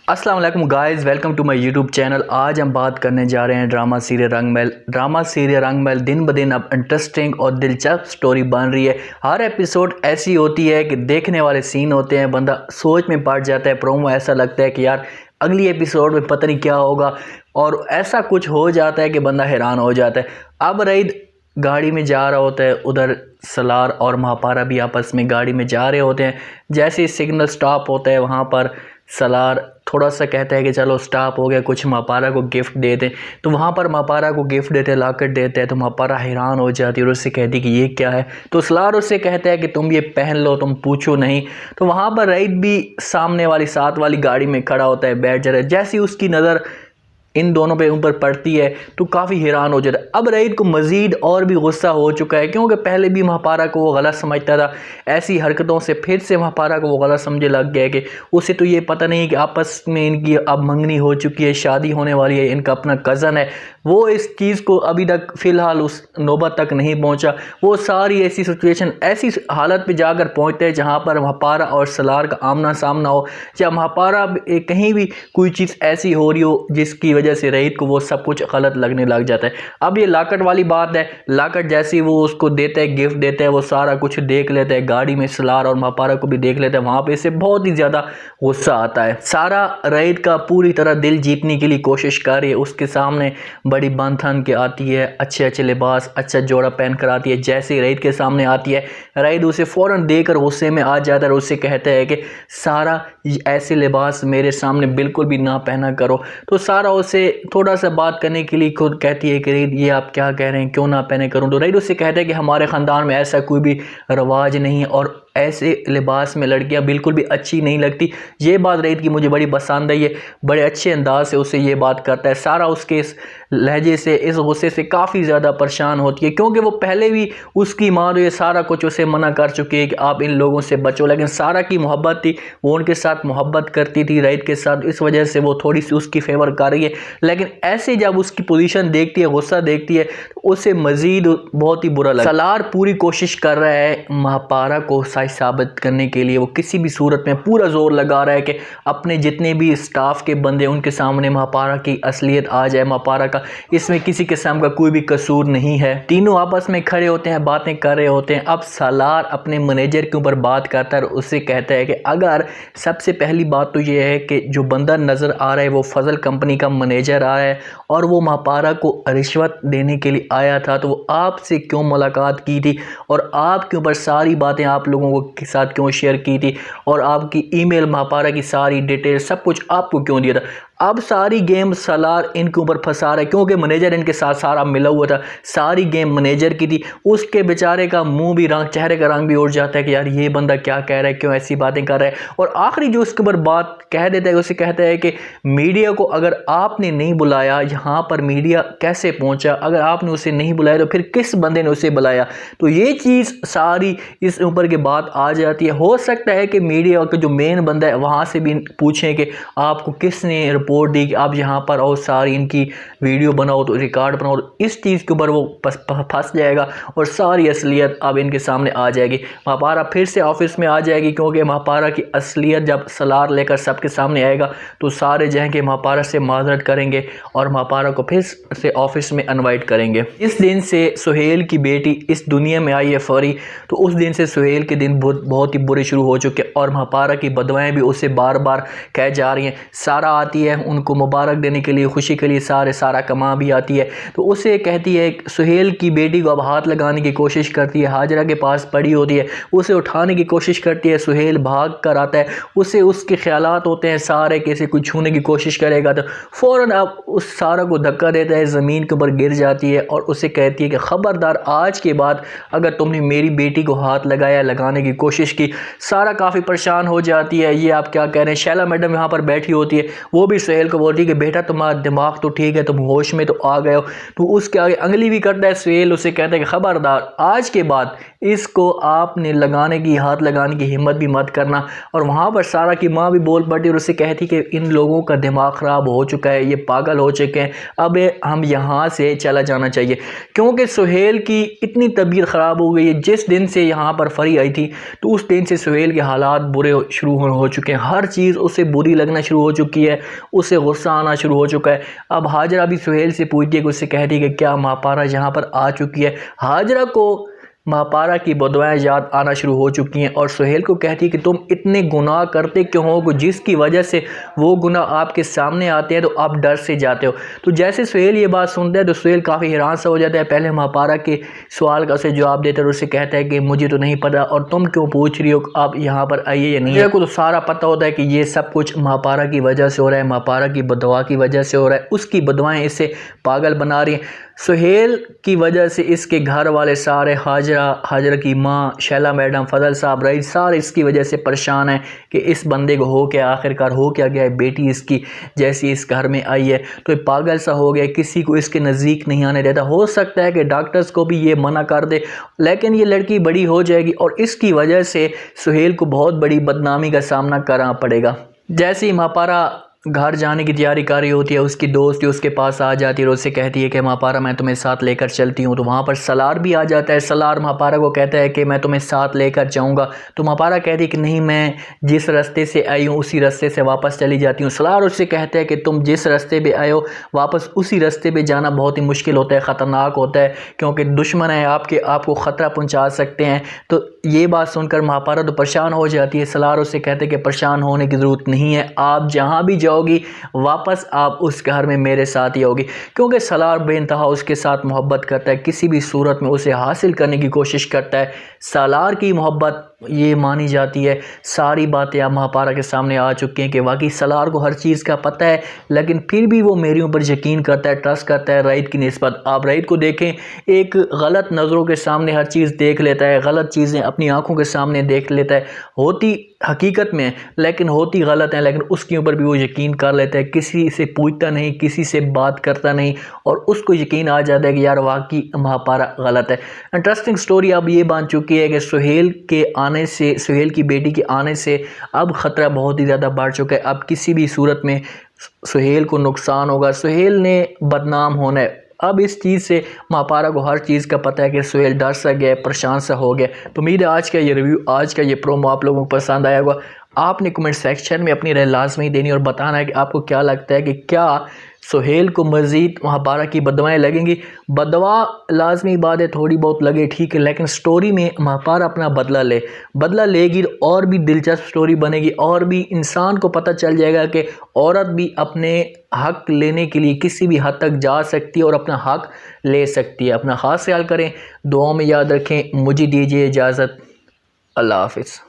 السلام علیکم guys, welcome to my YouTube channel. آج ہم بات کرنے جا رہے ہیں ڈرامہ سیریل رنگ محل۔ ڈرامہ سیریل رنگ محل دن بدن اب انٹرسٹنگ اور دلچسپ سٹوری بن رہی ہے۔ ہر ایپیسوڈ ایسی ہوتی ہے کہ دیکھنے والے سین ہوتے ہیں، بندہ سوچ میں پڑ جاتا ہے، پرومو ایسا لگتا ہے کہ یار اگلی ایپیسوڈ میں پتہ نہیں کیا ہوگا، اور ایسا کچھ ہو جاتا ہے کہ بندہ حیران ہو جاتا ہے۔ اب رعید گاڑی میں جا رہا ہوتا ہے، ادھر سالار اور مہاپارا بھی آپس میں گاڑی میں جا رہے ہوتے ہیں۔ جیسے سگنل سٹاپ ہوتا ہے وہاں پر سالار تھوڑا سا کہتا ہے کہ چلو سٹاپ ہو گیا، کچھ مہاپارا کو گفٹ دے دیں، تو وہاں پر مہاپارا کو گفٹ دیتے، لاکٹ دیتے ہیں، تو مہاپارا حیران ہو جاتی ہے اور اس سے کہتی ہے کہ یہ کیا ہے، تو سالار اس سے کہتا ہے کہ تم یہ پہن لو، تم پوچھو نہیں۔ تو وہاں پر رعید بھی سامنے والی ساتھ والی گاڑی میں کھڑا ہوتا ہے، بیٹھ جاتا ہے۔ جیسی اس کی نظر ان دونوں پہ اوپر پڑتی ہے تو کافی حیران ہو جاتا ہے۔ اب رعید کو مزید اور بھی غصہ ہو چکا ہے، کیونکہ پہلے بھی مہاپارا کو وہ غلط سمجھتا تھا، ایسی حرکتوں سے پھر سے مہاپارا کو وہ غلط سمجھے لگ گیا کہ اسے تو یہ پتہ نہیں کہ آپس میں ان کی اب منگنی ہو چکی ہے، شادی ہونے والی ہے، ان کا اپنا کزن ہے۔ وہ اس چیز کو ابھی تک فی الحال اس نوبت تک نہیں پہنچا۔ وہ ساری ایسی سچویشن ایسی حالت پہ جا کر پہنچتے ہیں جہاں پر مہاپارا اور سالار کا آمنا سامنا ہو، یا مہاپارا کہیں بھی کوئی چیز ایسی ہو رہی ہو جس کی وجہ سے رعید کو وہ سب کچھ غلط لگنے لگ جاتا ہے۔ اب یہ لاکٹ والی بات ہے، لاکٹ جیسی وہ اس کو دیتا ہے، گفٹ دیتا ہے، وہ سارا کچھ دیکھ لیتا ہے، گاڑی میں سالار اور مہاپارا کو بھی دیکھ لیتا ہے، وہاں پہ اسے بہت ہی زیادہ غصہ آتا ہے۔ سارا رعید کا پوری طرح دل جیتنے کے لیے کوشش کر رہی ہے، اس کے سامنے بڑی بن تھن کے آتی ہے، اچھے اچھے لباس، اچھا جوڑا پہن کر آتی ہے۔ جیسے ہی رعید کے سامنے آتی ہے، رعید اسے فوراً دے کر غصے میں آ جاتا ہے اور اسے کہتا ہے کہ سارا ایسے لباس میرے سامنے بالکل بھی نہ پہنا کرو۔ تو سارا اسے تھوڑا سا بات کرنے کے لیے خود کہتی ہے کہ رعید یہ آپ کیا کہہ رہے ہیں، کیوں نہ پہنے کروں؟ تو رعید اسے کہتا ہے کہ ہمارے خاندان میں ایسا کوئی بھی رواج نہیں ہے، اور ایسے لباس میں لڑکیاں بالکل بھی اچھی نہیں لگتی۔ یہ بات رعید کی مجھے بڑی پسند ہے، یہ بڑے اچھے انداز سے اسے یہ بات کرتا ہے۔ سارا اس کے اس لہجے سے، اس غصے سے کافی زیادہ پریشان ہوتی ہے، کیونکہ وہ پہلے بھی اس کی ماں تو یہ سارا کچھ اسے منع کر چکی ہے کہ آپ ان لوگوں سے بچو، لیکن سارا کی محبت تھی، وہ ان کے ساتھ محبت کرتی تھی رعید کے ساتھ، اس وجہ سے وہ تھوڑی سی اس کی فیور کر رہی ہے۔ لیکن ایسے جب اس کی پوزیشن دیکھتی ہے، غصہ دیکھتی ہے، تو اسے مزید بہت ہی برا لگتا ہے۔ سالار پوری کوشش کر رہا ہے مہاپارا کو صحیح ثابت کرنے کے لیے، وہ کسی بھی صورت میں پورا زور لگا رہا ہے کہ اپنے جتنے بھی اسٹاف کے بندے ان کے سامنے مہاپارا کی اصلیت آ جائے، مہاپارا کا اس میں کسی قسم کا کوئی بھی قصور نہیں ہے۔ تینوں آپس میں کھڑے ہوتے ہیں، باتیں کر رہے ہوتے ہیں۔ اب سالار اپنے مینیجر کے اوپر بات کرتا ہے اور اسے کہتا ہے کہ اگر سب سے پہلی بات تو یہ ہے کہ جو بندہ نظر آ رہا ہے وہ فضل کمپنی کا مینیجر آ رہا ہے، اور وہ مہاپارا کو رشوت دینے کے لیے آیا تھا، تو وہ آپ سے کیوں ملاقات کی تھی، اور آپ کے اوپر ساری باتیں آپ لوگوں کے ساتھ کیوں شیئر کی تھی، اور آپ کی ای میل مہاپارا کی ساری ڈیٹیل سب کچھ آپ کو کیوں دیا تھا۔ اب ساری گیم سالار ان کے اوپر پھنسا رہا ہے، کیونکہ مینیجر ان کے ساتھ سارا ملا ہوا تھا، ساری گیم مینیجر کی تھی۔ اس کے بیچارے کا منہ بھی چہرے کا رنگ بھی اڑ جاتا ہے کہ یار یہ بندہ کیا کہہ رہا ہے، کیوں ایسی باتیں کر رہا ہے۔ اور آخری جو اس کے اوپر بات کہہ دیتا ہے، اسے کہتا ہے کہ میڈیا کو اگر آپ نے نہیں بلایا، یہاں پر میڈیا کیسے پہنچا؟ اگر آپ نے اسے نہیں بلایا تو پھر کس بندے نے اسے بلایا؟ تو یہ چیز ساری اس اوپر کے بات آ جاتی ہے۔ ہو سکتا ہے کہ میڈیا کا جو مین بندہ ہے وہاں سے بھی پوچھیں کہ آپ کو کس نے رپورٹ دی کہ آپ یہاں پر اور ساری ان کی ویڈیو بناؤ، تو ریکارڈ بناؤ۔ اس چیز کے اوپر وہ پھنس جائے گا اور ساری اصلیت اب ان کے سامنے آ جائے گی۔ مہاپارا پھر سے آفس میں آ جائے گی، کیونکہ مہاپارا کی اصلیت جب سالار لے کر سب کے سامنے آئے گا تو سارے جہیں کہ مہاپارا سے معذرت کریں گے اور مہاپارا کو پھر سے آفس میں انوائٹ کریں گے۔ اس دن سے سہیل کی بیٹی اس دنیا میں آئی ہے فوری، تو اس دن سے سہیل کے دن بہت ہی برے شروع ہو چکے، اور مہاپارا کی بدوائیں بھی اسے بار بار کہہ جا رہی ہیں۔ سارا آتی ہے ان کو مبارک دینے کے لیے، خوشی کے لیے، سارا کما بھی آتی ہے، تو اسے کہتی ہے سہیل کی بیٹی کو اب ہاتھ لگانے کی کوشش کرتی ہے، ہاجرہ کے پاس پڑی ہوتی ہے، اسے اٹھانے کی کوشش کرتی ہے، سہیل بھاگ کر آتا ہے، اسے اس کے خیالات ہوتے ہیں سارے کیسے کوئی چھونے کی کوشش کرے گا تو فوراً اب اس سارا کو دھکا دیتا ہے، زمین کے اوپر گر جاتی ہے، اور اسے کہتی ہے کہ خبردار آج کے بعد اگر تم نے میری بیٹی کو ہاتھ لگانے کی کوشش کی۔ سارا کافی پریشان ہو جاتی ہے، یہ آپ کیا کہہ رہے ہیں؟ شیلا میڈم یہاں پر بیٹھی ہوتی ہے، وہ بھی سہیل کو بولتی ہے کہ بیٹا تمہارا دماغ تو ٹھیک ہے، تم ہوش میں تو آ گئے ہو۔ تو اس کے آگے انگلی بھی کرتا ہے سہیل، اسے کہتا ہے کہ خبردار آج کے بعد اس کو آپ نے ہاتھ لگانے کی ہمت بھی مت کرنا۔ اور وہاں پر سارا کی ماں بھی بول پڑتی اور اسے کہتی کہ ان لوگوں کا دماغ خراب ہو چکا ہے، یہ پاگل ہو چکے ہیں، اب ہم یہاں سے چلا جانا چاہیے، کیونکہ سہیل کی اتنی طبیعت خراب ہو گئی ہے۔ جس دن سے یہاں پر فری آئی تھی تو اس دن سے سہیل کے حالات برے شروع ہو چکے ہیں، ہر چیز اسے بری لگنا شروع ہو چکی ہے، اسے غصہ آنا شروع ہو چکا ہے۔ اب ہاجرہ بھی سہیل سے پوچھتی ہے کہ اسے کہتی کہ کیا ماں پارہ یہاں پر آ چکی ہے۔ ہاجرہ کو ماں پارہ کی بدوائیں یاد آنا شروع ہو چکی ہیں اور سہیل کو کہتی ہے کہ تم اتنے گناہ کرتے کیوں ہو، جس کی وجہ سے وہ گناہ آپ کے سامنے آتے ہیں تو آپ ڈر سے جاتے ہو۔ تو جیسے سہیل یہ بات سنتا ہے تو سہیل کافی حیران سا ہو جاتا ہے، پہلے ماں پارہ کے سوال کا اسے جواب دیتا ہے اور اسے کہتا ہے کہ مجھے تو نہیں پتا اور تم کیوں پوچھ رہی ہو آپ یہاں پر آئیے یا نہیں۔ میرے کو تو سارا پتہ ہوتا ہے کہ یہ سب کچھ ماں پارہ کی وجہ سے ہو رہا ہے، ماں پارہ کی بددعا کی وجہ سے ہو رہا ہے، اس کی بدوائیں اسے پاگل بنا رہی ہیں۔ سہیل کی وجہ سے اس کے گھر والے سارے، ہاجرہ کی ماں، شیلا میڈم، فضل صاحب، رئیس، سارے اس کی وجہ سے پریشان ہیں کہ اس بندے کو ہو کیا، آخرکار ہو کیا گیا ہے۔ بیٹی اس کی جیسی اس گھر میں آئی ہے تو یہ پاگل سا ہو گیا، کسی کو اس کے نزدیک نہیں آنے دیتا۔ ہو سکتا ہے کہ ڈاکٹرز کو بھی یہ منع کر دے، لیکن یہ لڑکی بڑی ہو جائے گی اور اس کی وجہ سے سہیل کو بہت بڑی بدنامی کا سامنا کرنا پڑے گا۔ جیسے ہی ماں پارہ گھر جانے کی تیاری کر رہی ہوتی ہے، اس کی دوست اس کے پاس آ جاتی ہے اور اسے کہتی ہے کہ ماں پارہ میں تمہیں ساتھ لے کر چلتی ہوں۔ تو وہاں پر سالار بھی آ جاتا ہے۔ سالار ماں پارہ کو کہتا ہے کہ میں تمہیں ساتھ لے کر جاؤں گا، تو ماں پارہ کہتی ہے کہ نہیں، میں جس راستے سے آئی ہوں اسی راستے سے واپس چلی جاتی ہوں۔ سالار اس سے کہتا ہے کہ تم جس راستے پہ آئے ہو واپس اسی راستے پہ جانا بہت ہی مشکل ہوتا ہے، خطرناک ہوتا ہے، کیونکہ دشمن ہیں آپ کو خطرہ پہنچا سکتے ہیں۔ تو یہ بات سن کر ماں پارہ تو پریشان ہو جاتی ہے۔ سالار اس سے کہتے ہیں کہ پریشان ہونے کی ضرورت نہیں ہے، آپ جہاں بھی جاؤ گی واپس آپ اس گھر میں میرے ساتھ ہی ہوگی، کیونکہ سالار بے انتہا اس کے ساتھ محبت کرتا ہے، کسی بھی صورت میں اسے حاصل کرنے کی کوشش کرتا ہے۔ سالار کی محبت یہ مانی جاتی ہے۔ ساری باتیں اب ماں پارہ کے سامنے آ چکی ہیں کہ واقعی سالار کو ہر چیز کا پتہ ہے، لیکن پھر بھی وہ میری اوپر یقین کرتا ہے، ٹرسٹ کرتا ہے رائد کی نسبت۔ آپ رائد کو دیکھیں، ایک غلط نظروں کے سامنے ہر چیز دیکھ لیتا ہے، غلط چیزیں اپنی آنکھوں کے سامنے دیکھ لیتا ہے، ہوتی حقیقت میں لیکن ہوتی غلط ہیں، لیکن اس کے اوپر بھی وہ یقین کر لیتا ہے، کسی سے پوچھتا نہیں، کسی سے بات کرتا نہیں، اور اس کو یقین آ جاتا ہے کہ یار واقعی ماں پارہ غلط ہے۔ انٹرسٹنگ سٹوری اب یہ بن چکی ہے کہ سہیل کی بیٹی کے آنے سے اب خطرہ بہت ہی زیادہ بڑھ چکا ہے۔ اب کسی بھی صورت میں سہیل کو نقصان ہوگا، سہیل نے بدنام ہونا ہے۔ اب اس چیز سے ماں پارہ کو ہر چیز کا پتہ ہے کہ سہیل ڈر سا گیا، پریشان سا ہو گیا۔ تو امید ہے آج کا یہ ریویو، آج کا یہ پرومو آپ لوگوں کو پسند آیا ہوگا۔ آپ نے کمنٹ سیکشن میں اپنی رائے لازمی دینی اور بتانا ہے کہ آپ کو کیا لگتا ہے کہ کیا سہیل کو مزید ماں پارہ کی بدوائیں لگیں گی۔ بدوا لازمی بات ہے، تھوڑی بہت لگے ٹھیک ہے، لیکن سٹوری میں ماں پارہ اپنا بدلہ لے گی اور بھی دلچسپ سٹوری بنے گی، اور بھی انسان کو پتہ چل جائے گا کہ عورت بھی اپنے حق لینے کے لیے کسی بھی حد تک جا سکتی ہے اور اپنا حق لے سکتی ہے۔ اپنا خاص خیال کریں، دعاؤں میں یاد رکھیں۔ مجھے دیجیے اجازت، اللہ حافظ۔